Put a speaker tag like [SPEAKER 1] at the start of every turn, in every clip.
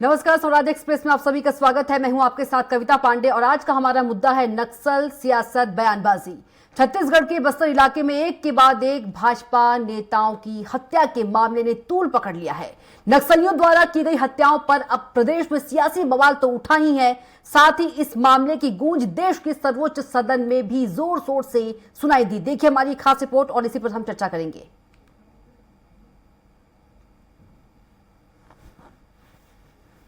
[SPEAKER 1] नमस्कार, स्वराज एक्सप्रेस में आप सभी का स्वागत है। मैं हूं आपके साथ कविता पांडे और आज का हमारा मुद्दा है नक्सल, सियासत, बयानबाजी। छत्तीसगढ़ के बस्तर इलाके में एक के बाद एक भाजपा नेताओं की हत्या के मामले ने तूल पकड़ लिया है। नक्सलियों द्वारा की गई हत्याओं पर अब प्रदेश में सियासी बवाल तो उठा ही है, साथ ही इस मामले की गूंज देश के सर्वोच्च सदन में भी जोर शोर से सुनाई दी। देखिए हमारी खास रिपोर्ट और इसी पर हम चर्चा करेंगे।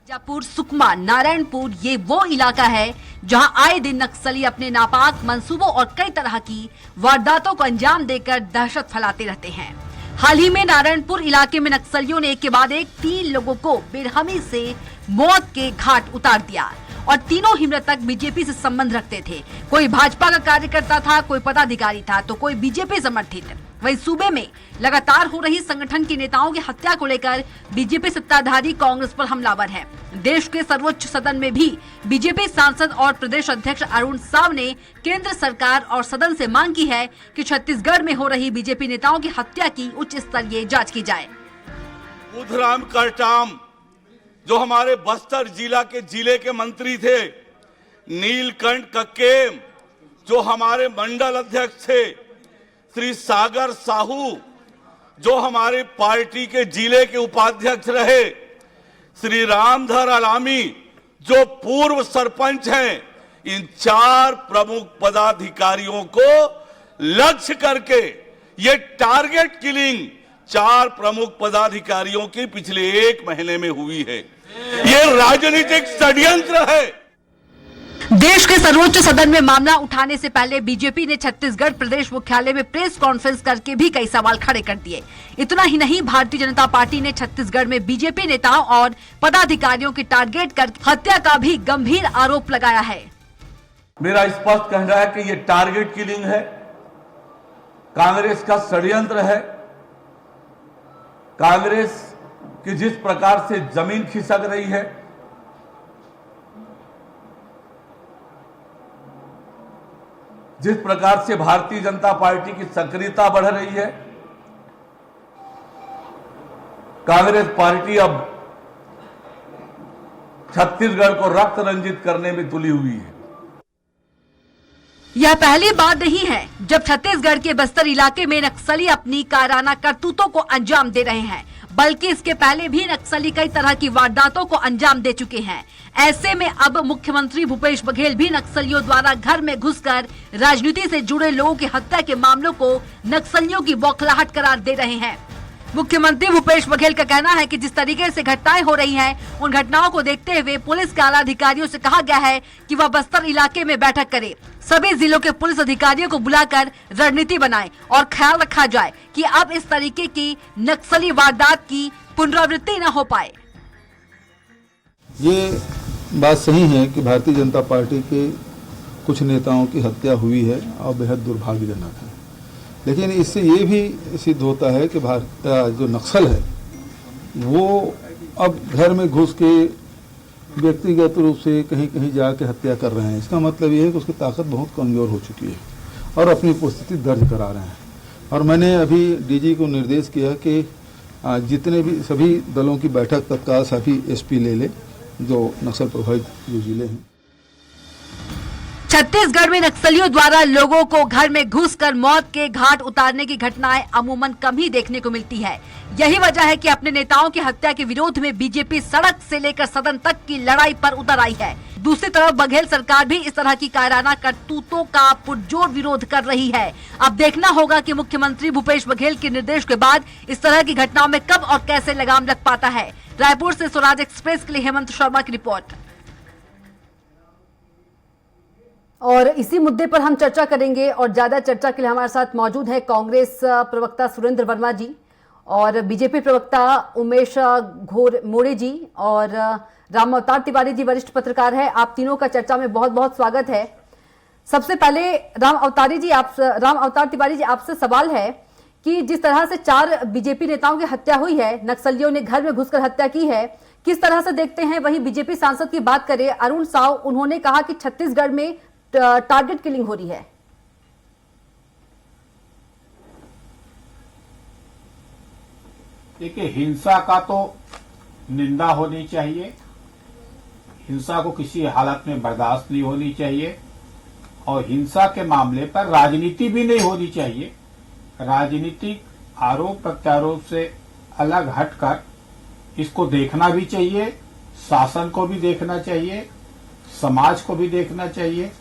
[SPEAKER 1] मिर्जापुर, सुकमा, नारायणपुर ये वो इलाका है जहां आए दिन नक्सली अपने नापाक मंसूबों और कई तरह की वारदातों को अंजाम देकर दहशत फैलाते रहते हैं। हाल ही में नारायणपुर इलाके में नक्सलियों ने एक के बाद एक 3 लोगों को बेरहमी से मौत के घाट उतार दिया और तीनों ही मृतक बीजेपी से संबंध रखते थे। कोई भाजपा का कार्यकर्ता था, कोई पदाधिकारी था, तो कोई बीजेपी समर्थित। वहीं सूबे में लगातार हो रही संगठन के नेताओं की हत्या को लेकर बीजेपी सत्ताधारी कांग्रेस पर हमलावर है। देश के सर्वोच्च सदन में भी बीजेपी सांसद और प्रदेश अध्यक्ष अरुण साव ने केंद्र सरकार और सदन से मांग की है कि छत्तीसगढ़ में हो रही बीजेपी नेताओं की हत्या की उच्च स्तरीय जांच की जाए।
[SPEAKER 2] बुधराम करटाम जो हमारे बस्तर जिले के मंत्री थे, नीलकंठ कक्केम जो हमारे मंडल अध्यक्ष थे, श्री सागर साहू जो हमारे पार्टी के जिले के उपाध्यक्ष रहे, श्री रामधर अलामी जो पूर्व सरपंच हैं, इन 4 प्रमुख पदाधिकारियों को लक्ष्य करके ये टारगेट किलिंग 4 प्रमुख पदाधिकारियों की पिछले 1 महीने में हुई है। ये राजनीतिक षड्यंत्र है।
[SPEAKER 1] देश के सर्वोच्च सदन में मामला उठाने से पहले बीजेपी ने छत्तीसगढ़ प्रदेश मुख्यालय में प्रेस कॉन्फ्रेंस करके भी कई सवाल खड़े कर दिए। इतना ही नहीं, भारतीय जनता पार्टी ने छत्तीसगढ़ में बीजेपी नेताओं और पदाधिकारियों की टारगेट कर हत्या का भी गंभीर आरोप लगाया है।
[SPEAKER 2] मेरा स्पष्ट कहना है कि ये टारगेट किलिंग है, कांग्रेस का षड्यंत्र है। कांग्रेस की जिस प्रकार से जमीन खिसक रही है, जिस प्रकार से भारतीय जनता पार्टी की सक्रियता बढ़ रही है, कांग्रेस पार्टी अब छत्तीसगढ़ को रक्त रंजित करने में तुली हुई है।
[SPEAKER 1] यह पहली बात नहीं है जब छत्तीसगढ़ के बस्तर इलाके में नक्सली अपनी कायराना करतूतों को अंजाम दे रहे हैं, बल्कि इसके पहले भी नक्सली कई तरह की वारदातों को अंजाम दे चुके हैं। ऐसे में अब मुख्यमंत्री भूपेश बघेल भी नक्सलियों द्वारा घर में घुसकर राजनीति से जुड़े लोगों की हत्या के मामलों को नक्सलियों की बौखलाहट करार दे रहे हैं। मुख्यमंत्री भूपेश बघेल का कहना है कि जिस तरीके से घटनाएं हो रही हैं, उन घटनाओं को देखते हुए पुलिस के आला अधिकारियों से कहा गया है कि वह बस्तर इलाके में बैठक करे, सभी जिलों के पुलिस अधिकारियों को बुलाकर रणनीति बनाए और ख्याल रखा जाए कि अब इस तरीके की नक्सली वारदात की पुनरावृत्ति न हो पाए।
[SPEAKER 3] ये बात सही है कि भारतीय जनता पार्टी के कुछ नेताओं की हत्या हुई है और बेहद दुर्भाग्यजनक है, लेकिन इससे ये भी सिद्ध होता है कि जो नक्सल है वो अब घर में घुस के व्यक्तिगत रूप से कहीं कहीं जाके हत्या कर रहे हैं। इसका मतलब ये है कि उसकी ताकत बहुत कमज़ोर हो चुकी है और अपनी उपस्थिति दर्ज करा रहे हैं। और मैंने अभी डीजी को निर्देश किया कि जितने भी सभी दलों की बैठक तत्काल सभी एसपी ले ले जो नक्सल प्रभावित जो जिले हैं।
[SPEAKER 1] छत्तीसगढ़ में नक्सलियों द्वारा लोगों को घर में घुसकर मौत के घाट उतारने की घटनाएं अमूमन कम ही देखने को मिलती है। यही वजह है कि अपने नेताओं की हत्या के विरोध में बीजेपी सड़क से लेकर सदन तक की लड़ाई पर उतर आई है। दूसरी तरफ बघेल सरकार भी इस तरह की कायराना करतूतों का पुरजोर विरोध कर रही है। अब देखना होगा कि मुख्यमंत्री भूपेश बघेल के निर्देश के बाद इस तरह की घटनाओं में कब और कैसे लगाम लग पाता है। रायपुर से स्वराज एक्सप्रेस के लिए हेमंत शर्मा की रिपोर्ट। और इसी मुद्दे पर हम चर्चा करेंगे और ज्यादा चर्चा के लिए हमारे साथ मौजूद है कांग्रेस प्रवक्ता सुरेंद्र वर्मा जी और बीजेपी प्रवक्ता उमेश मोरे जी और राम अवतार तिवारी जी, वरिष्ठ पत्रकार है। आप तीनों का चर्चा में बहुत बहुत स्वागत है। सबसे पहले राम अवतार तिवारी जी, आपसे सवाल है कि जिस तरह से 4 बीजेपी नेताओं की हत्या हुई है, नक्सलियों ने घर में घुसकर हत्या की है, किस तरह से देखते हैं? वहीं बीजेपी सांसद की बात करें अरुण साव, उन्होंने कहा कि छत्तीसगढ़ में टारगेट किलिंग हो रही है।
[SPEAKER 4] देखिए, हिंसा का तो निंदा होनी चाहिए हिंसा को किसी हालत में बर्दाश्त नहीं होनी चाहिए और हिंसा के मामले पर राजनीति भी नहीं होनी चाहिए। राजनीतिक आरोप प्रत्यारोप से अलग हटकर इसको देखना भी चाहिए, शासन को भी देखना चाहिए, समाज को भी देखना चाहिए,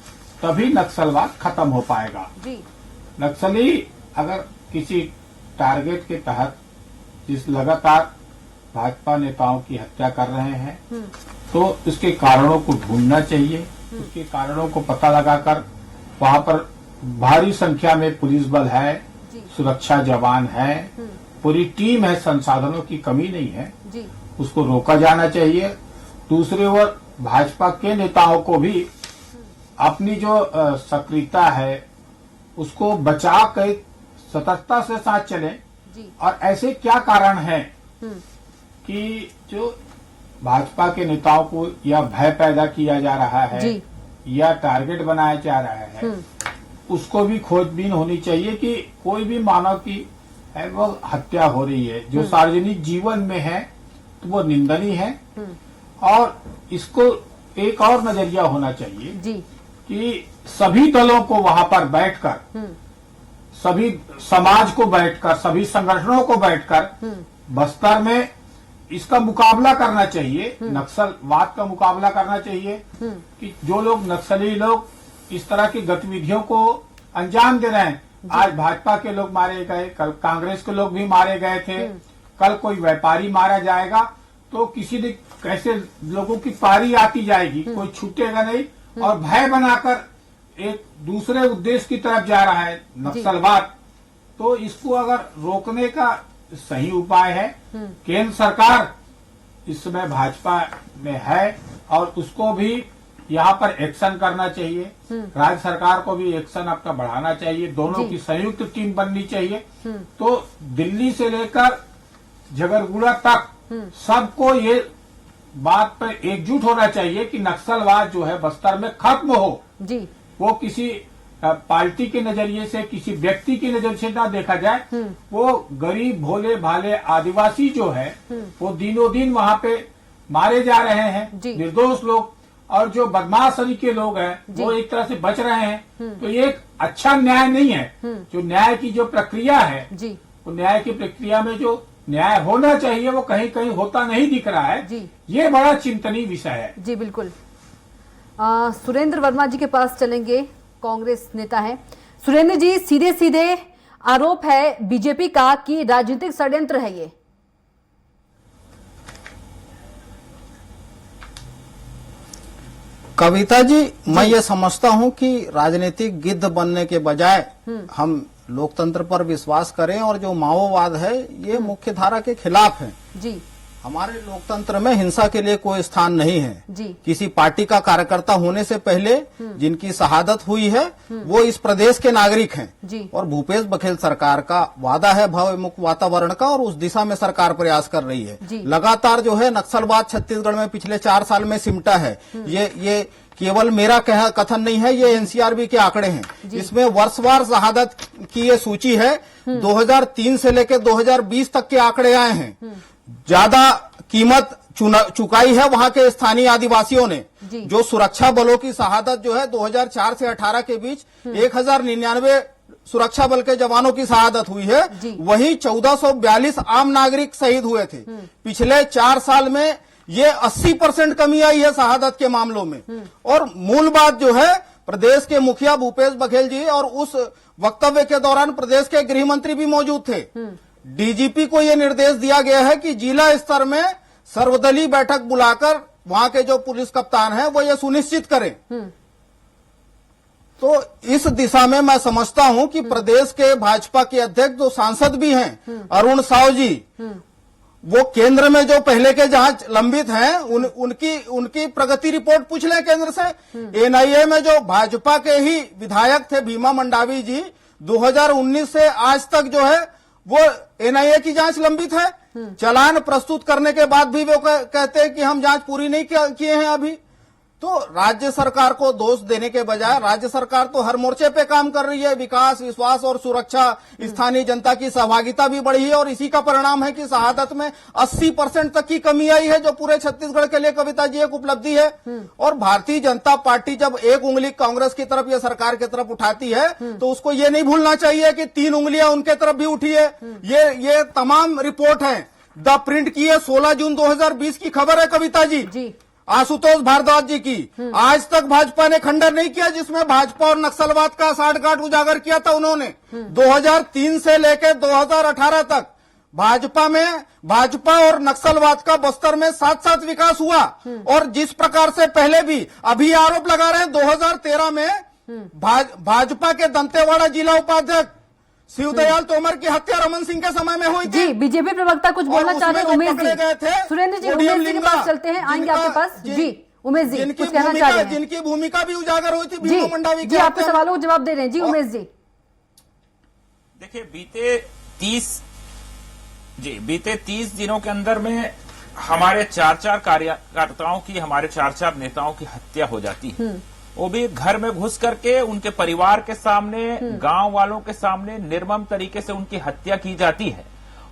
[SPEAKER 4] तभी नक्सलवाद खत्म हो पाएगा।
[SPEAKER 1] जी।
[SPEAKER 4] नक्सली अगर किसी टारगेट के तहत जिस लगातार भाजपा नेताओं की हत्या कर रहे हैं तो इसके कारणों को ढूंढना चाहिए, उसके कारणों को पता लगाकर वहां पर भारी संख्या में पुलिस बल है, सुरक्षा जवान है, पूरी टीम है, संसाधनों की कमी नहीं है,
[SPEAKER 1] जी।
[SPEAKER 4] उसको रोका जाना चाहिए। दूसरी ओर भाजपा के नेताओं को भी अपनी जो सक्रियता है उसको बचा कर सतर्कता से साथ चले।
[SPEAKER 1] जी।
[SPEAKER 4] और ऐसे क्या कारण है कि जो भाजपा के नेताओं को या भय पैदा किया जा रहा है
[SPEAKER 1] जी।
[SPEAKER 4] या टारगेट बनाया जा रहा है, उसको भी खोजबीन होनी चाहिए कि कोई भी मानव की है वो हत्या हो रही है जो सार्वजनिक जीवन में है तो वो निंदनीय है। और इसको एक और नजरिया होना चाहिए
[SPEAKER 1] जी।
[SPEAKER 4] कि सभी दलों को वहां पर बैठकर, सभी समाज को बैठकर, सभी संगठनों को बैठकर बस्तर में इसका मुकाबला करना चाहिए, नक्सलवाद का मुकाबला करना चाहिए कि जो लोग नक्सली लोग इस तरह की गतिविधियों को अंजाम दे रहे हैं, आज भाजपा के लोग मारे गए, कल कांग्रेस के लोग भी मारे गए थे, कल कोई व्यापारी मारा जाएगा तो किसी ने कैसे लोगों की पारी आती जाएगी, कोई छूटेगा नहीं और भय बनाकर एक दूसरे उद्देश्य की तरफ जा रहा है नक्सलवाद। तो इसको अगर रोकने का सही उपाय है, केंद्र सरकार इस समय भाजपा में है और उसको भी यहाँ पर एक्शन करना चाहिए, राज्य सरकार को भी एक्शन अपना बढ़ाना चाहिए, दोनों की संयुक्त टीम बननी चाहिए। तो दिल्ली से लेकर झगड़गुड़ा तक सबको ये बात पर एकजुट होना चाहिए कि नक्सलवाद जो है बस्तर में खत्म हो।
[SPEAKER 1] जी।
[SPEAKER 4] वो किसी पार्टी के नजरिए से, किसी व्यक्ति की नजर से ना देखा जाए। वो गरीब भोले भाले आदिवासी जो है वो दिनों दिन वहाँ पे मारे जा रहे हैं, निर्दोष लोग, और जो बदमाशी के लोग हैं वो एक तरह से बच रहे हैं। तो ये एक अच्छा न्याय नहीं है। जो न्याय की जो प्रक्रिया है
[SPEAKER 1] जी।
[SPEAKER 4] वो न्याय की प्रक्रिया में जो न्याय होना चाहिए वो कहीं कहीं होता नहीं दिख रहा है
[SPEAKER 1] जी।
[SPEAKER 4] ये बड़ा चिंतनीय विषय है।
[SPEAKER 1] जी बिल्कुल। सुरेंद्र वर्मा जी के पास चलेंगे, कांग्रेस नेता है। सुरेंद्र जी, सीधे सीधे आरोप है बीजेपी का कि राजनीतिक षड्यंत्र है ये।
[SPEAKER 5] कविता जी, मैं ये समझता हूं कि राजनीतिक गिद्ध बनने के बजाय हम लोकतंत्र पर विश्वास करें और जो माओवाद है ये मुख्य धारा के खिलाफ है।
[SPEAKER 1] जी।
[SPEAKER 5] हमारे लोकतंत्र में हिंसा के लिए कोई स्थान नहीं है।
[SPEAKER 1] जी।
[SPEAKER 5] किसी पार्टी का कार्यकर्ता होने से पहले जिनकी शहादत हुई है वो इस प्रदेश के नागरिक हैं।
[SPEAKER 1] जी।
[SPEAKER 5] और भूपेश बघेल सरकार का वादा है भय मुक्त वातावरण का और उस दिशा में सरकार प्रयास कर रही है। लगातार जो है नक्सलवाद छत्तीसगढ़ में पिछले 4 साल में सिमटा है। ये केवल मेरा कथन नहीं है, ये एनसीआरबी के आंकड़े हैं। इसमें वर्षवार शहादत की ये सूची है। 2003 से लेकर 2020 तक के आंकड़े आए हैं। ज्यादा कीमत चुकाई है वहां के स्थानीय आदिवासियों ने। जो सुरक्षा बलों की शहादत जो है 2004 से 18 के बीच 1099 सुरक्षा बल के जवानों की शहादत हुई है, वहीं 1442 आम नागरिक शहीद हुए थे। पिछले 4 साल में ये 80% कमी आई है शहादत के मामलों में। और मूल बात जो है, प्रदेश के मुखिया भूपेश बघेल जी और उस वक्तव्य के दौरान प्रदेश के गृह मंत्री भी मौजूद थे। डीजीपी को यह निर्देश दिया गया है कि जिला स्तर में सर्वदलीय बैठक बुलाकर वहां के जो पुलिस कप्तान हैं वो ये सुनिश्चित करें। तो इस दिशा में मैं समझता हूं कि प्रदेश के भाजपा के अध्यक्ष जो सांसद भी हैं अरुण साव जी, वो केंद्र में जो पहले के जांच लंबित हैं उनकी प्रगति रिपोर्ट पूछ लें केंद्र से। एनआईए में जो भाजपा के ही विधायक थे भीमा मंडावी जी, 2019 से आज तक जो है वो एनआईए की जांच लंबित है। चालान प्रस्तुत करने के बाद भी वो कहते हैं कि हम जांच पूरी नहीं किए हैं अभी। तो राज्य सरकार को दोष देने के बजाय राज्य सरकार तो हर मोर्चे पे काम कर रही है। विकास, विश्वास और सुरक्षा, स्थानीय जनता की सहभागिता भी बढ़ी है और इसी का परिणाम है कि शहादत में 80% तक की कमी आई है, जो पूरे छत्तीसगढ़ के लिए कविता जी एक उपलब्धि है। और भारतीय जनता पार्टी जब एक उंगली कांग्रेस की तरफ या सरकार की तरफ उठाती है तो उसको ये नहीं भूलना चाहिए कि 3 उंगलियां उनके तरफ भी उठी है। ये तमाम रिपोर्ट है द प्रिंट की है, 16 जून 2020 की खबर है कविता जी, आशुतोष भारद्वाज जी की। आज तक भाजपा ने खंडन नहीं किया जिसमें भाजपा और नक्सलवाद का साठगांठ उजागर किया था उन्होंने। 2003 से लेकर 2018 तक भाजपा और नक्सलवाद का बस्तर में साथ साथ विकास हुआ। और जिस प्रकार से पहले भी अभी आरोप लगा रहे हैं, 2013 में भाजपा के दंतेवाड़ा जिला उपाध्यक्ष शिवदयाल तोमर की हत्या रमन सिंह के समय में हुई थी।
[SPEAKER 6] जी, बीजेपी प्रवक्ता कुछ बोलना चाहते हैं। उमेश जी, सुरेंद्र जी, उमेश जी के पास चलते हैं, आएंगे आपके पास। जी उमेश जी, कुछ कहना चाह रहे हैं।
[SPEAKER 5] जिनकी भूमिका भी उजागर हुई थी
[SPEAKER 6] जी,
[SPEAKER 5] मंडावी
[SPEAKER 6] जी, आपके सवालों को जवाब दे रहे हैं। जी उमेश जी,
[SPEAKER 7] देखिए बीते 30 दिनों के अंदर में हमारे 4 कार्यकर्ताओं की, हमारे 4 नेताओं की हत्या हो जाती है। वो भी घर में घुस करके उनके परिवार के सामने, गांव वालों के सामने निर्मम तरीके से उनकी हत्या की जाती है।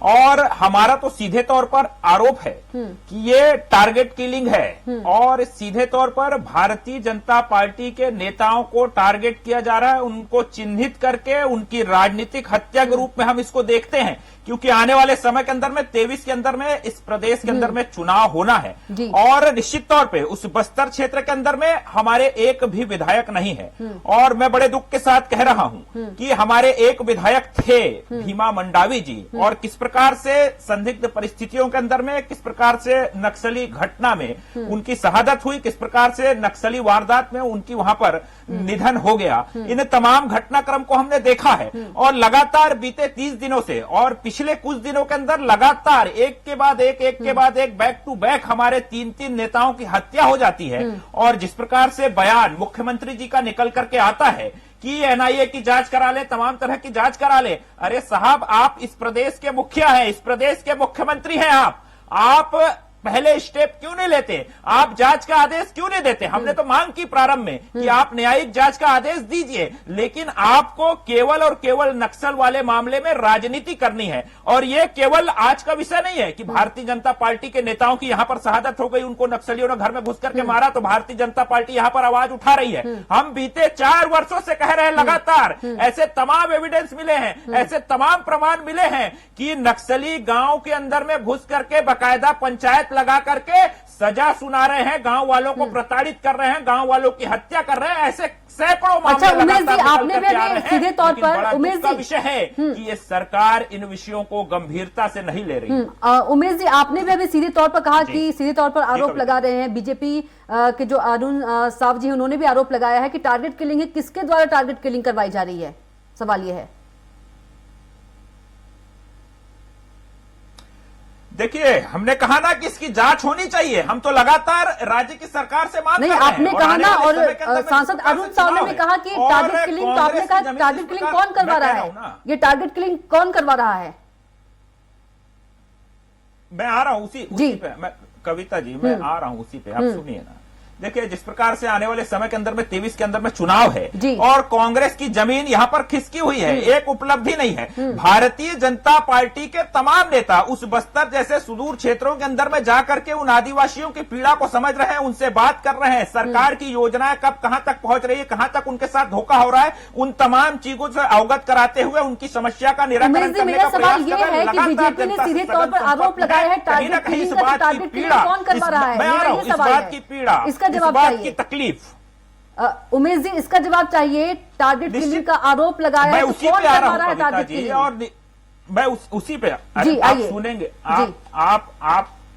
[SPEAKER 7] और हमारा तो सीधे तौर पर आरोप है कि ये टारगेट किलिंग है और सीधे तौर पर भारतीय जनता पार्टी के नेताओं को टारगेट किया जा रहा है। उनको चिन्हित करके उनकी राजनीतिक हत्या के रूप में हम इसको देखते हैं, क्योंकि आने वाले समय के अंदर में 23 के अंदर में इस प्रदेश के अंदर में चुनाव होना है। और निश्चित तौर पे उस बस्तर क्षेत्र के अंदर में हमारे एक भी विधायक नहीं है। और मैं बड़े दुख के साथ कह रहा हूं कि हमारे एक विधायक थे, भीमा मंडावी जी, और किस प्रकार से संदिग्ध परिस्थितियों के अंदर में, किस प्रकार से नक्सली घटना में उनकी शहादत हुई, किस प्रकार से नक्सली वारदात में उनकी वहां पर निधन हो गया। इन तमाम घटनाक्रम को हमने देखा है और लगातार बीते 30 दिनों से और पिछले कुछ दिनों के अंदर लगातार एक के बाद एक बैक टू बैक हमारे 3 नेताओं की हत्या हो जाती है। और जिस प्रकार से बयान मुख्यमंत्री जी का निकल करके आता है कि एनआईए की जांच करा ले, तमाम तरह की जांच करा ले। अरे साहब, आप इस प्रदेश के मुखिया हैं, इस प्रदेश के मुख्यमंत्री हैं। आप पहले स्टेप क्यों नहीं लेते? आप जांच का आदेश क्यों नहीं देते? हमने तो मांग की प्रारंभ में कि आप न्यायिक जांच का आदेश दीजिए, लेकिन आपको केवल और केवल नक्सल वाले मामले में राजनीति करनी है। और ये केवल आज का विषय नहीं है कि भारतीय जनता पार्टी के नेताओं की यहां पर शहादत हो गई, उनको नक्सलियों ने घर में घुस करके मारा, तो भारतीय जनता पार्टी यहां पर आवाज उठा रही है। हम बीते 4 वर्षों से कह रहे हैं लगातार, ऐसे तमाम एविडेंस मिले हैं, ऐसे तमाम प्रमाण मिले हैं कि नक्सली गांव के अंदर में घुस करके बाकायदा पंचायत लगा करके सजा सुना रहे हैं, गांव वालों को प्रताड़ित कर रहे हैं, गांव वालों की हत्या कर रहे हैं। ऐसे सैकड़ों मामले
[SPEAKER 6] उमेश जी, आपने भी अभी सीधे तौर पर उमेश जी,
[SPEAKER 7] विषय है कि ये सरकार इन विषयों को गंभीरता से नहीं ले रही।
[SPEAKER 6] उमेश जी, आपने भी अभी सीधे तौर पर कहा कि सीधे तौर पर आरोप लगा रहे हैं। बीजेपी के जो अरुण साव जी, उन्होंने भी आरोप लगाया है कि टारगेट किलिंग है। किसके द्वारा टारगेट किलिंग करवाई जा रही है? सवाल ये है।
[SPEAKER 7] देखिए, हमने कहा ना कि इसकी जांच होनी चाहिए। हम तो लगातार राज्य की सरकार से मांग
[SPEAKER 6] नहीं,
[SPEAKER 7] कर रहे हैं।
[SPEAKER 6] आपने कहा ना, और सांसद अरुण साव ने भी कहा कि टारगेट किलिंग, तो आपने कहा टारगेट किलिंग कौन करवा रहा है? ये टारगेट किलिंग कौन करवा रहा है?
[SPEAKER 7] मैं आ रहा हूं उसी पे, मैं कविता जी, मैं आ रहा हूं उसी पे, आप सुनिए ना। देखिए, जिस प्रकार से आने वाले समय के अंदर में 23 के अंदर में चुनाव है और कांग्रेस की जमीन यहां पर खिसकी हुई है, एक उपलब्धि नहीं है। भारतीय जनता पार्टी के तमाम नेता उस बस्तर जैसे सुदूर क्षेत्रों के अंदर में जाकर के उन आदिवासियों की पीड़ा को समझ रहे हैं, उनसे बात कर रहे हैं, सरकार की योजनाएं कब कहां तक पहुंच रही है, कहां तक उनके साथ धोखा हो रहा है, उन तमाम चीजों से अवगत कराते हुए उनकी समस्या का निराकरण करने का प्रयास कर रहे हैं।
[SPEAKER 6] बीजेपी ने सीधे तौर पर आरोप लगाया है टारगेट किलिंग का, टारगेट किलिंग कौन करवा रहा है?
[SPEAKER 7] मैं आ रहा हूं, इस बात की पीड़ा,
[SPEAKER 6] इसका जवाब
[SPEAKER 7] की तकलीफ।
[SPEAKER 6] उमेश जी, इसका जवाब चाहिए। टारगेट किलिंग का आरोप लगाया है,
[SPEAKER 7] उसी पे आ रहा हूं टारगेट किलिंग, और मैं उसी पे। आप सुनेंगे,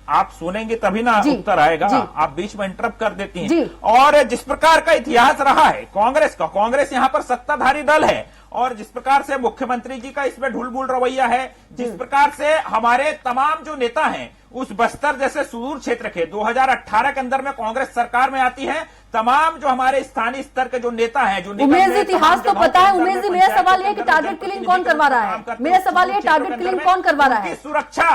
[SPEAKER 7] आप सुनेंगे तभी ना उत्तर आएगा। आप बीच में इंटरप्ट कर देती हैं। और जिस प्रकार का इतिहास रहा है कांग्रेस का, कांग्रेस यहां पर सत्ताधारी दल है, और जिस प्रकार से मुख्यमंत्री जी का इसमें ढुलबुल रवैया है, जिस प्रकार से हमारे तमाम जो नेता हैं उस बस्तर जैसे सुदूर क्षेत्र के 2018 के अंदर में कांग्रेस सरकार में आती है, तमाम जो हमारे स्थानीय स्तर के जो नेता हैं, जो
[SPEAKER 6] उमेश जी इतिहास तो पता है। उमेश जी, मेरा सवाल यह है कि टारगेट किलिंग कौन करवा रहा है? मेरा सवाल यह टारगेट किलिंग कौन करवा रहा है?
[SPEAKER 7] सुरक्षा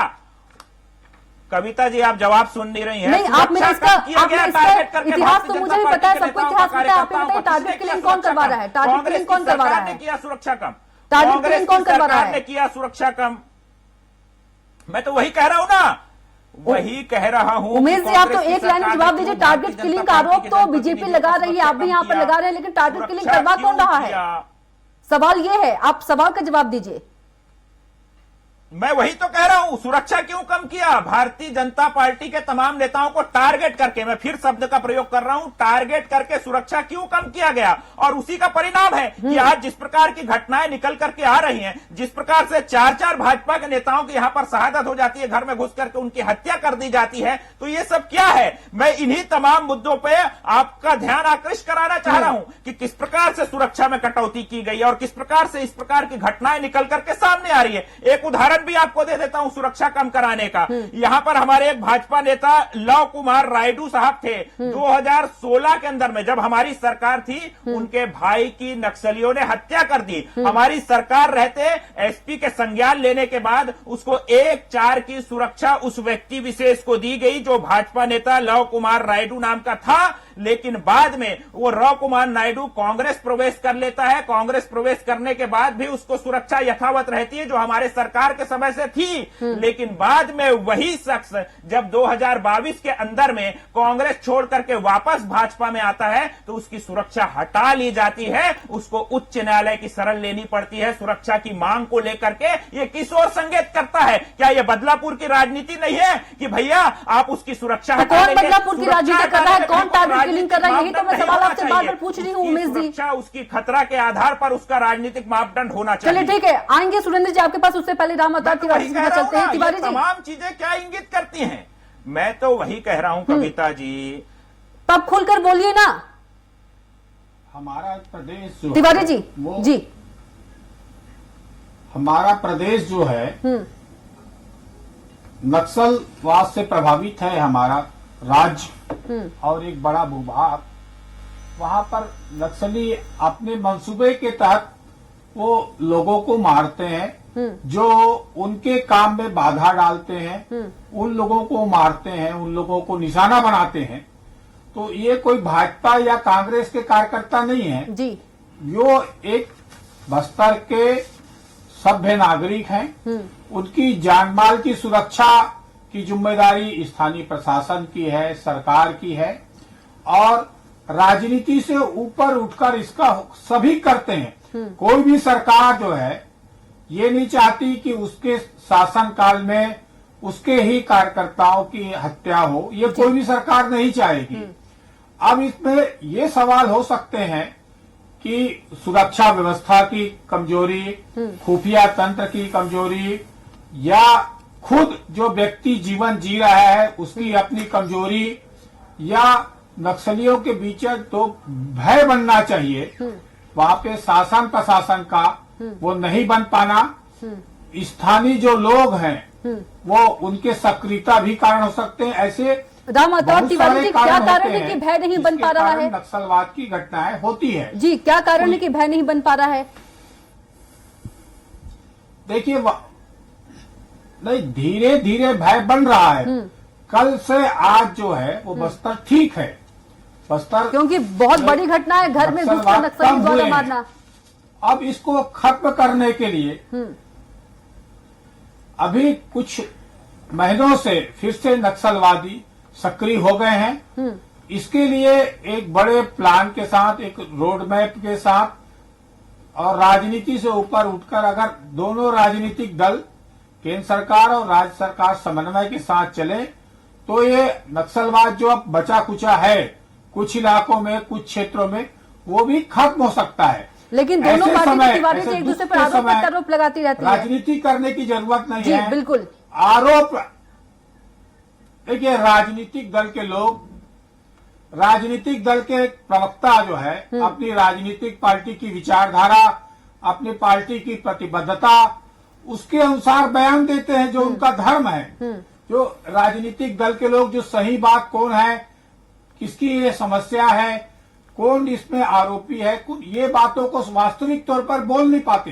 [SPEAKER 7] कविता जी आप जवाब सुन नहीं रही हैं।
[SPEAKER 6] नहीं, आप मेरे
[SPEAKER 7] सुरक्षा कम किया गया टारगेट करके
[SPEAKER 6] इतिहास
[SPEAKER 7] भारतीय
[SPEAKER 6] तो मुझे
[SPEAKER 7] जनता
[SPEAKER 6] भी पता है,
[SPEAKER 7] पार्टी के
[SPEAKER 6] सबको
[SPEAKER 7] नेताओं
[SPEAKER 6] इतिहास
[SPEAKER 7] को,
[SPEAKER 6] पता है। आप
[SPEAKER 7] कार्यकर्ताओं
[SPEAKER 6] बताइए
[SPEAKER 7] को,
[SPEAKER 6] टारगेट
[SPEAKER 7] किसने
[SPEAKER 6] किलिंग
[SPEAKER 7] किया
[SPEAKER 6] कौन करवा
[SPEAKER 7] सुरक्षा
[SPEAKER 6] रहा है?
[SPEAKER 7] कम?
[SPEAKER 6] टारगेट
[SPEAKER 7] कांग्रेस
[SPEAKER 6] किलिंग
[SPEAKER 7] की
[SPEAKER 6] कौन करवा रहा
[SPEAKER 7] सरकार ने
[SPEAKER 6] है?
[SPEAKER 7] किया सुरक्षा कम।
[SPEAKER 6] टारगेट
[SPEAKER 7] कांग्रेस
[SPEAKER 6] किलिंग
[SPEAKER 7] की
[SPEAKER 6] कौन करवा रहा
[SPEAKER 7] सरकार
[SPEAKER 6] है?
[SPEAKER 7] ने किया सुरक्षा कम। मैं तो वही कह रहा हूं ना, वही कह रहा हूं।
[SPEAKER 6] उमेश जी, आप तो एक लाइन में जवाब दीजिए। टारगेट किलिंग का आरोप तो बीजेपी लगा रही है, आप भी यहाँ पर लगा रहे हैं, लेकिन टारगेट किलिंग करवा कौन रहा है? सवाल ये है, आप सवाल का जवाब दीजिए।
[SPEAKER 7] मैं वही तो कह रहा हूं, सुरक्षा क्यों कम किया? भारतीय जनता पार्टी के तमाम नेताओं को टारगेट करके, मैं फिर शब्द का प्रयोग कर रहा हूं, टारगेट करके सुरक्षा क्यों कम किया गया? और उसी का परिणाम है कि आज जिस प्रकार की घटनाएं निकल करके आ रही हैं, जिस प्रकार से 4-4 भाजपा के नेताओं की यहां पर शहादत हो जाती है, घर में घुस करके उनकी हत्या कर दी जाती है, तो ये सब क्या है? मैं इन्हीं तमाम मुद्दों पर आपका ध्यान आकृष्ट कराना चाह रहा हूं कि किस प्रकार से सुरक्षा में कटौती की गई है और किस प्रकार से इस प्रकार की घटनाएं निकल करके सामने आ रही है। एक उदाहरण भी आपको दे देता हूं सुरक्षा कम कराने का। यहां पर हमारे एक भाजपा नेता लव कुमार रायडू साहब थे। 2016 के अंदर में जब हमारी सरकार थी, उनके भाई की नक्सलियों ने हत्या कर दी। हमारी सरकार रहते एसपी के संज्ञान लेने के बाद उसको 1-4 की सुरक्षा उस व्यक्ति विशेष को दी गई जो भाजपा नेता लव कुमार रायडू नाम का था। लेकिन बाद में वो लव कुमार नायडू कांग्रेस प्रवेश कर लेता है। कांग्रेस प्रवेश करने के बाद भी उसको सुरक्षा यथावत रहती है जो हमारे सरकार के समय से थी। लेकिन बाद में वही शख्स जब 2022 के अंदर में कांग्रेस छोड़ करके वापस भाजपा में आता है तो उसकी सुरक्षा हटा ली जाती है। उसको उच्च न्यायालय की शरण लेनी पड़ती है सुरक्षा की मांग को लेकर के। ये किस ओर संकेत करता है? क्या ये बदलापुर की राजनीति नहीं है कि भैया आप उसकी सुरक्षा
[SPEAKER 6] तो
[SPEAKER 7] हटा
[SPEAKER 6] कौन बदलापुर की राजनीति कर रहा है? कौन टारगेट किलिंग कर रहा है? यही तो मैं सवाल आपसे बार बार पूछ रही हूँ उमेश जी।
[SPEAKER 7] सुरक्षा उसकी खतरा के आधार पर उसका राजनीतिक मापदंड होना चाहिए।
[SPEAKER 6] चलिए ठीक है, आएंगे सुरेंद्र जी आपके पास, उससे पहले राम अवतार तिवारी जी के पास चलते हैं। तिवारी जी,
[SPEAKER 7] तमाम चीजें क्या इंगित करती हैं? मैं तो वही कह रहा हूं कविता जी,
[SPEAKER 6] तो आप खुलकर बोलिए ना।
[SPEAKER 4] हमारा प्रदेश जो
[SPEAKER 6] तिवारी जी जी,
[SPEAKER 4] हमारा प्रदेश जो है नक्सलवाद से प्रभावित है। हमारा राज्य और एक बड़ा भूभाग, वहां पर नक्सली अपने मंसूबे के तहत वो लोगों को मारते हैं, जो उनके काम में बाधा डालते हैं, उन लोगों को मारते हैं, उन लोगों को निशाना बनाते हैं। तो ये कोई भाजपा या कांग्रेस के कार्यकर्ता नहीं है
[SPEAKER 6] जी,
[SPEAKER 4] यो एक बस्तर के सभ्य नागरिक हैं। उनकी जानमाल की सुरक्षा की जिम्मेदारी स्थानीय प्रशासन की है, सरकार की है, और राजनीति से ऊपर उठकर इसका सभी करते हैं। कोई भी सरकार जो है ये नहीं चाहती कि उसके शासनकाल में उसके ही कार्यकर्ताओं की हत्या हो, ये कोई भी सरकार नहीं चाहेगी। अब इसमें ये सवाल हो सकते हैं कि सुरक्षा व्यवस्था की कमजोरी, खुफिया तंत्र की कमजोरी, या खुद जो व्यक्ति जीवन जी रहा है उसकी अपनी कमजोरी, या नक्सलियों के बीच तो भय बनना चाहिए, वहां पे शासन प्रशासन का वो नहीं बन पाना, स्थानीय जो लोग हैं वो उनके सक्रियता भी कारण हो सकते हैं। ऐसे
[SPEAKER 6] राम अवतार तिवारी जी, क्या कारण है कि भय नहीं बन पा रहा है?
[SPEAKER 4] नक्सलवाद की घटनाएं होती है
[SPEAKER 6] जी, क्या कारण है कि भय नहीं बन पा रहा है?
[SPEAKER 4] देखिए, नहीं, धीरे धीरे भय बन रहा है। कल से आज जो है वो बस्तर ठीक है। बस्तर
[SPEAKER 6] क्योंकि बहुत बड़ी घटना है, घर में घुसकर नक्सली द्वारा मारना।
[SPEAKER 4] अब इसको खत्म करने के लिए अभी कुछ महीनों से फिर से नक्सलवादी सक्रिय हो गए हैं। इसके लिए एक बड़े प्लान के साथ, एक रोड मैप के साथ, और राजनीति से ऊपर उठकर अगर दोनों राजनीतिक दल, केंद्र सरकार और राज्य सरकार समन्वय के साथ चले तो ये नक्सलवाद जो अब बचा कुचा है कुछ इलाकों में, कुछ क्षेत्रों में, वो भी खत्म हो सकता है।
[SPEAKER 6] लेकिन दोनों पार्टी तिवारी जी एक दूसरे पर आरोप लगाती रहती है।
[SPEAKER 4] राजनीति करने की जरूरत नहीं
[SPEAKER 6] जी,
[SPEAKER 4] है।
[SPEAKER 6] बिल्कुल।
[SPEAKER 4] आरोप, देखिए, राजनीतिक दल के लोग, राजनीतिक दल के प्रवक्ता जो है अपनी राजनीतिक पार्टी की विचारधारा, अपनी पार्टी की प्रतिबद्धता, उसके अनुसार बयान देते हैं जो उनका धर्म है। जो राजनीतिक दल के लोग जो सही बात कौन है, किसकी ये समस्या है, कौन इसमें आरोपी है, ये बातों को वास्तविक तौर पर बोल नहीं पाते।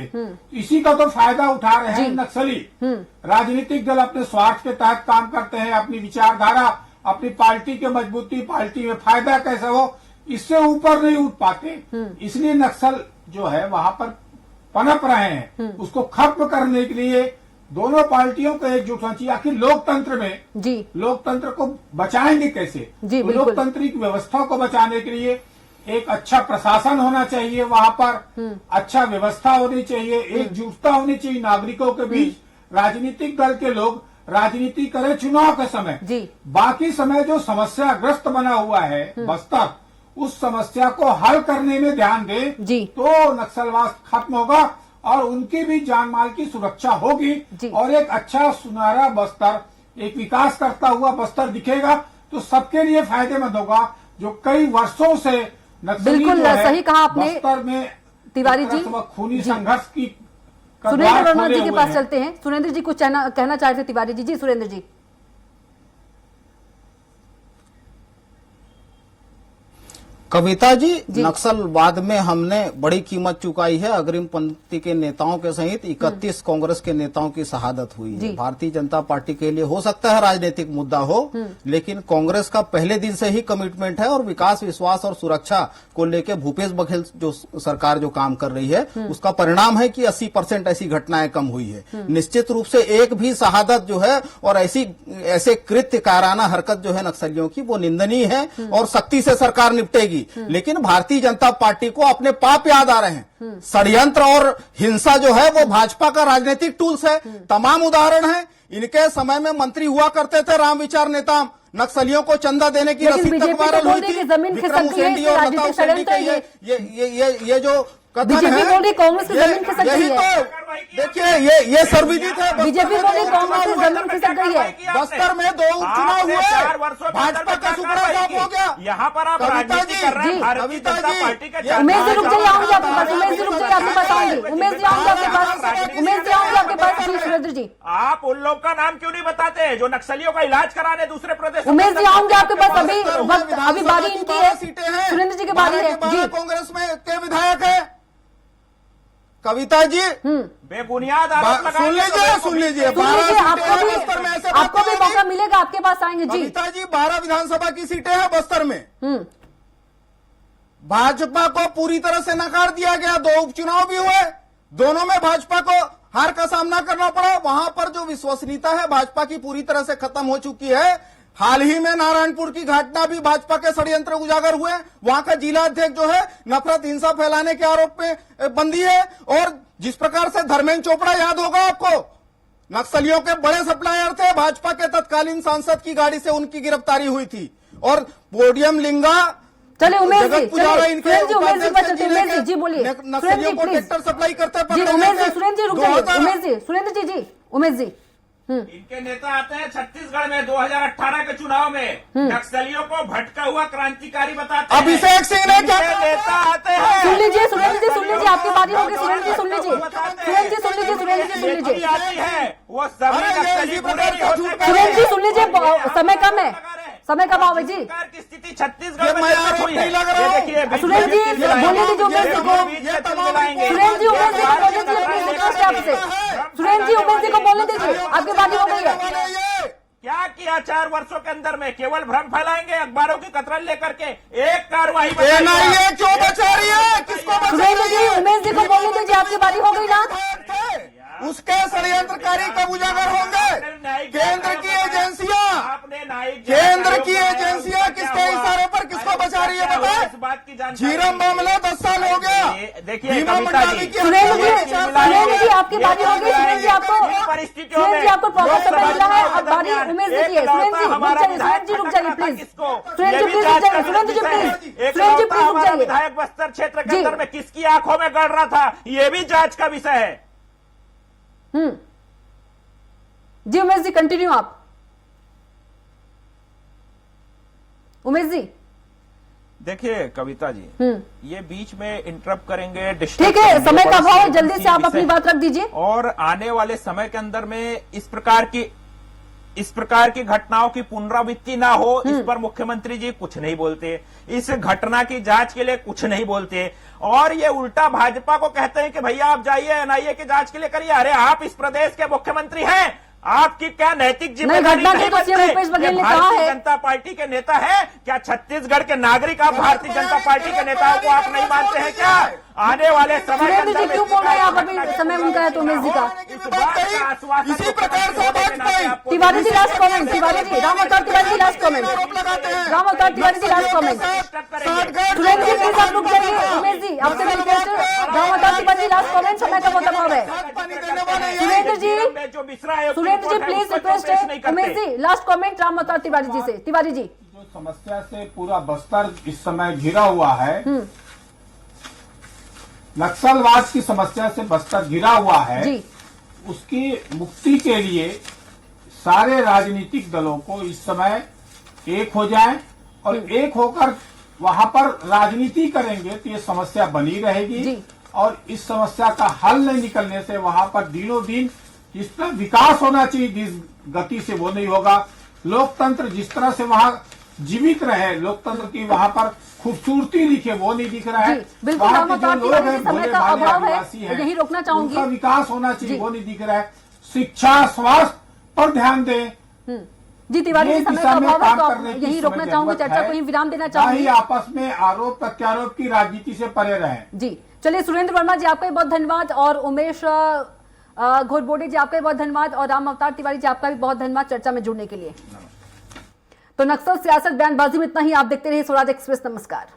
[SPEAKER 4] इसी का तो फायदा उठा रहे हैं नक्सली। राजनीतिक दल अपने स्वार्थ के तहत काम करते हैं, अपनी विचारधारा, अपनी पार्टी की मजबूती, पार्टी में फायदा कैसे हो, इससे ऊपर नहीं उठ पाते। इसलिए नक्सल जो है वहां पर पनप रहे हैं। उसको खत्म करने के लिए दोनों पार्टियों को एकजुट होना चाहिए। आखिर लोकतंत्र में लोकतंत्र को बचाएंगे कैसे? तो लोकतांत्रिक व्यवस्था को बचाने के लिए एक अच्छा प्रशासन होना चाहिए, वहां पर अच्छा व्यवस्था होनी चाहिए, एकजुटता होनी चाहिए नागरिकों के बीच। राजनीतिक दल के लोग राजनीति करें चुनाव के समय, बाकी समय जो समस्याग्रस्त बना हुआ है बस्तर, उस समस्या को हल करने में ध्यान दें तो नक्सलवाद खत्म होगा और उनकी भी जान माल की सुरक्षा होगी और एक अच्छा सुनहरा बस्तर, एक विकास करता हुआ बस्तर दिखेगा तो सबके लिए फायदेमंद होगा। जो कई वर्षों से
[SPEAKER 6] बिल्कुल सही कहा आपने
[SPEAKER 4] बस्तर में
[SPEAKER 6] तिवारी जी,
[SPEAKER 4] खूनी संघर्ष की
[SPEAKER 6] सुरेंद्र वर्मा जी के पास चलते हैं। सुरेंद्र जी कुछ कहना चाह रहे थे तिवारी जी। जी सुरेंद्र जी।
[SPEAKER 5] कविता जी, नक्सलवाद में हमने बड़ी कीमत चुकाई है। अग्रिम पंक्ति के नेताओं के सहित 31 कांग्रेस के नेताओं की शहादत हुई है। भारतीय जनता पार्टी के लिए हो सकता है राजनीतिक मुद्दा हो, लेकिन कांग्रेस का पहले दिन से ही कमिटमेंट है और विकास, विश्वास और सुरक्षा को लेकर भूपेश बघेल जो सरकार जो काम कर रही है उसका परिणाम है कि 80% ऐसी घटनाएं कम हुई है। निश्चित रूप से एक भी शहादत जो है और ऐसे कृत्य कायराना हरकत जो है नक्सलियों की वो निंदनीय है और सख्ती से सरकार निपटेगी। लेकिन भारतीय जनता पार्टी को अपने पाप याद आ रहे हैं। षड्यंत्र और हिंसा जो है वो भाजपा का राजनीतिक टूल्स है। तमाम उदाहरण है। इनके समय में मंत्री हुआ करते थे राम विचार नेता, नक्सलियों को चंदा देने की रसीद तक वायरल हुई थी। विक्रम उसेंडी और लता उसेंडी का ये जो
[SPEAKER 6] बीजेपी बोल रही कांग्रेस की जमीन खिसक गई है।
[SPEAKER 5] देखिए ये सर्वविदित है।
[SPEAKER 6] बीजेपी बोल रही कांग्रेस की जमीन खिसक गई है।
[SPEAKER 5] बस्तर में 2 उपचुनाव हुए, भाजपा का सुपड़ा साफ हो गया।
[SPEAKER 7] यहाँ पर आप राजनीति कर रहे हैं भारतीय जनता पार्टी के।
[SPEAKER 6] उमेश जी रुक जाइए, आऊंगी आपके पास। उमेश जी रुक जाइए, आपके पास आऊंगी। उमेश जी आऊंगी आपके पास। उमेश जी आऊंगी आपके पास। जी सुरेंद्र जी,
[SPEAKER 7] आप उन लोग का नाम क्यों नहीं बताते जो नक्सलियों का इलाज कराने दूसरे प्रदेश?
[SPEAKER 6] उमेश जी आऊंगी आपके पास। अभी बारी इनकी है। सुरेंद्र जी की बारी है जी।
[SPEAKER 5] कांग्रेस में के विधायक है। कविता जी
[SPEAKER 7] बेबुनियाद
[SPEAKER 5] सुन लीजिए
[SPEAKER 6] आपको भी मौका मिलेगा, आपके पास आएंगे जी।
[SPEAKER 5] कविता जी 12 विधानसभा की सीटें हैं बस्तर में। भाजपा को पूरी तरह से नकार दिया गया। 2 उपचुनाव भी हुए, दोनों में भाजपा को हार का सामना करना पड़ा। वहां पर जो विश्वसनीयता है भाजपा की पूरी तरह से खत्म हो चुकी है। हाल ही में नारायणपुर की घटना भी भाजपा के षड्यंत्र उजागर हुए। वहां का जिला अध्यक्ष जो है नफरत हिंसा फैलाने के आरोप में बंदी है। और जिस प्रकार से धर्मेंद्र चोपड़ा, याद होगा आपको, नक्सलियों के बड़े सप्लायर थे, भाजपा के तत्कालीन सांसद की गाड़ी से उनकी गिरफ्तारी हुई थी। और पोडियम लिंगा,
[SPEAKER 6] चले उमेश जी,
[SPEAKER 5] उमेश
[SPEAKER 6] जी बोलिए।
[SPEAKER 5] नक्सलियों को ट्रैक्टर सप्लाई करते
[SPEAKER 6] हैं। सुरेंद्र जी रुक जाइए। उमेश जी, सुरेंद्र जी, उमेश जी।
[SPEAKER 7] इनके नेता आते हैं छत्तीसगढ़ में 2018 के चुनाव में, नक्सलियों को भटका हुआ क्रांतिकारी बताते हैं।
[SPEAKER 5] अभिषेक सिंह ने क्या
[SPEAKER 7] नेता आते हैं?
[SPEAKER 6] सुन लीजिए सुरेंद्र जी, सुन लीजिए, आपकी बारी होगी। सुरेंद्र जी सुन लीजिए, सुरेंद्र जी सुन लीजिए, सुरेंद्र जी सुन लीजिए,
[SPEAKER 7] वो सभी नक्सली पूरे नहीं होते।
[SPEAKER 6] सुरेंद्र जी सुन लीजिए, समय कम है, समय कम आओ जी।
[SPEAKER 7] की स्थिति छत्तीसगढ़ में हुई है। देखिए
[SPEAKER 6] सुरेंद्र जी बोलने दीजिए उमेश जी को। सुरेंद्र जी उमेश जी को बोलने दीजिए, प्लीज रिक्वेस्ट है आपसे। सुरेंद्र जी उमेश जी को बोलने दीजिए, आपकी बारी हो गई है।
[SPEAKER 7] क्या किया 4 वर्षों के अंदर में? केवल भ्रम फैलाएंगे अखबारों की कतरन लेकर के। एक कार्रवाई
[SPEAKER 5] क्यों बचा रही है? किसको?
[SPEAKER 6] सुरेंद्र जी उमेश जी को बोलने दीजिए, आपकी बारी हो गई ना।
[SPEAKER 5] उसके षड्यंत्रकारी कब उजागर होंगे? केंद्र की एजेंसियां किसके इशारे पर किसको बचा रही है बताए?
[SPEAKER 7] इस बात की जानकारी
[SPEAKER 5] झीरम मामला 10 साल हो गया।
[SPEAKER 7] देखिए
[SPEAKER 6] सुरेंद्र जी आपकी बारी हो गई। सुरेंद्र जी आपको प्रॉपर समय मिला है, अब बारी उमेश जी की है। सुरेंद्र जी रुक जाइए प्लीज। सुरेंद्र जी प्लीज रुक जाइए। सुरेंद्र जी प्लीज, सुरेंद्र जी प्लीज रुक जाइए।
[SPEAKER 7] विधायक बस्तर क्षेत्र के अंदर में किसकी आंखों में गड़ रहा था, ये भी जांच का विषय है।
[SPEAKER 6] जी उमेश जी कंटिन्यू आप। उमेश जी
[SPEAKER 7] देखिए कविता जी, ये बीच में इंटरप्ट करेंगे,
[SPEAKER 6] ठीक है, समय का अभाव है, जल्दी से आप अपनी बात रख दीजिए।
[SPEAKER 7] और आने वाले समय के अंदर में इस प्रकार की इस प्रकार की घटनाओं की पुनरावृत्ति ना हो, इस पर मुख्यमंत्री जी कुछ नहीं बोलते, इस घटना की जांच के लिए कुछ नहीं बोलते, और ये उल्टा भाजपा को कहते हैं कि भैया आप जाइए एनआईए की जांच के लिए करिए। अरे आप इस प्रदेश के मुख्यमंत्री हैं, आपकी क्या नैतिक जिम्मेदारी
[SPEAKER 6] घटना
[SPEAKER 7] नहीं
[SPEAKER 6] की तो सीएम
[SPEAKER 7] बनती?
[SPEAKER 6] भूपेश बघेल ने कहा
[SPEAKER 7] भारतीय
[SPEAKER 6] है।
[SPEAKER 7] जनता पार्टी के नेता है क्या? छत्तीसगढ़ के नागरिक आप भारतीय जनता पार्टी के नेताओं को आप नहीं मानते हैं क्या? आने वाले समय के
[SPEAKER 6] सुरेंद्र जी
[SPEAKER 7] अंदर
[SPEAKER 6] क्यों बोल रहे हैं आप? अभी समय उनका है तो उमेश जी का।
[SPEAKER 7] इस बात का आश्वासन
[SPEAKER 8] इसी प्रकार से आपको
[SPEAKER 6] Tiwari ji last comment, Tiwari ji, Ram Avtar Tiwari ji last comment, Ram Avtar Tiwari ji last comment. Surendra ji please आप रुक जाइए, उमेश जी आपसे मैं रिक्वेस्ट है, राम अवतार तिवारी जी लास्ट कमेंट, समय का बहुत अभाव है। सुरेंद्र जी, सुरेंद्र जी प्लीज रिक्वेस्ट है, उमेश जी लास्ट कमेंट राम अवतार तिवारी जी से। तिवारी जी,
[SPEAKER 4] जो समस्या से पूरा बस्तर इस समय घिरा हुआ है, नक्सलवाद की समस्या से बस्तर घिरा हुआ है
[SPEAKER 6] जी,
[SPEAKER 4] उसकी मुक्ति के लिए सारे राजनीतिक दलों को इस समय एक हो जाएं और एक होकर वहां पर राजनीति करेंगे तो ये समस्या बनी रहेगी
[SPEAKER 6] जी।
[SPEAKER 4] और इस समस्या का हल नहीं निकलने से वहां पर दिनों दिन जिस तरह विकास होना चाहिए जिस गति से वो नहीं होगा। लोकतंत्र जिस तरह से वहां जीवित रहे, लोकतंत्र की वहां पर खूबसूरती दिखे वो नहीं दिख रहा है।
[SPEAKER 6] जी, बिल्कुल
[SPEAKER 4] वहां
[SPEAKER 6] राम
[SPEAKER 4] के जो
[SPEAKER 6] अवतार
[SPEAKER 4] लोग
[SPEAKER 6] तिवारी
[SPEAKER 4] हैं,
[SPEAKER 6] जी, समय
[SPEAKER 4] भोले
[SPEAKER 6] का
[SPEAKER 4] भाले
[SPEAKER 6] अभाव है,
[SPEAKER 4] आदिवासी हैं,
[SPEAKER 6] यही रोकना चाहूंगी।
[SPEAKER 4] उनका विकास होना चाहिए
[SPEAKER 6] जी।
[SPEAKER 4] वो नहीं दिख रहा है। शिक्षा, स्वास्थ्य पर ध्यान दें।
[SPEAKER 6] जी तिवारी जी
[SPEAKER 4] ये
[SPEAKER 6] समय
[SPEAKER 4] दिशा
[SPEAKER 6] का
[SPEAKER 4] में
[SPEAKER 6] अभाव है
[SPEAKER 4] काम
[SPEAKER 6] तो
[SPEAKER 4] करने
[SPEAKER 6] आप
[SPEAKER 4] की
[SPEAKER 6] यही
[SPEAKER 4] इस
[SPEAKER 6] रोकना
[SPEAKER 4] समय
[SPEAKER 6] चाहूंगी,
[SPEAKER 4] जरूरत
[SPEAKER 6] चर्चा
[SPEAKER 4] है।
[SPEAKER 6] को ही विराम देना
[SPEAKER 4] ना
[SPEAKER 6] चाहूंगी।
[SPEAKER 4] ही आपस में आरोप प्रत्यारोप की राजनीति से परे रहें।
[SPEAKER 6] जी चलिए, सुरेंद्र वर्मा जी आपका भी बहुत धन्यवाद, और उमेश घोरबोडे जी आपका भी बहुत धन्यवाद, और राम अवतार तिवारी जी आपका भी बहुत धन्यवाद चर्चा में जुड़ने के लिए। तो नक्सल सियासत बयानबाजी में इतना ही। आप देखते रहिए स्वराज एक्सप्रेस। नमस्कार।